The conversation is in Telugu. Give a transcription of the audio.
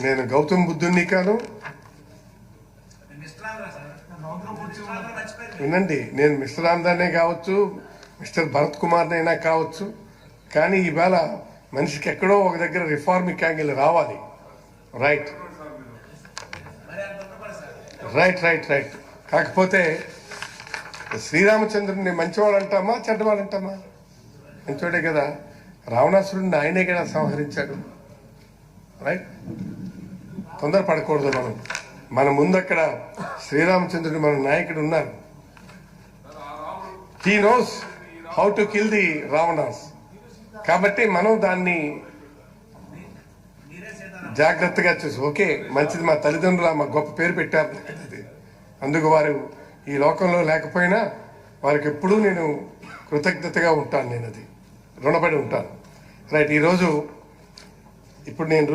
నేను గౌతమ్ బుద్ధుడిని కాను. వినండి, నేను మిస్టర్ ఆంధ్రనే కావచ్చు, మిస్టర్ భరత్ కుమార్నైనా కావచ్చు, కానీ ఈవేళ మనిషికి ఎక్కడో ఒక దగ్గర రిఫార్మిక్ యాంగిల్ రావాలి. రైట్ రైట్ రైట్ రైట్ కాకపోతే శ్రీరామచంద్రుడిని మంచివాడు అంటామా చెడ్డవాడు అంటామా? మంచివాడే కదా. రావణాసురుడిని ఆయనే కదా సంహరించాడు. రైట్, తొందరపడకూడదు. మన ముందు అక్కడ శ్రీరామచంద్రుడు మన నాయకుడు ఉన్నారు. He knows how to kill the Ravana's. కాబట్టి మనం దాన్ని జాగ్రత్తగా చూసి, ఓకే మంచిది, మా తల్లిదండ్రులు మా గొప్ప పేరు పెట్టారు అది, అందుకు వారు ఈ లోకంలో లేకపోయినా వారికి ఎప్పుడూ నేను కృతజ్ఞతగా ఉంటాను. నేను అది రుణపడి ఉంటాను. రైట్, ఈరోజు ఇప్పుడు నేను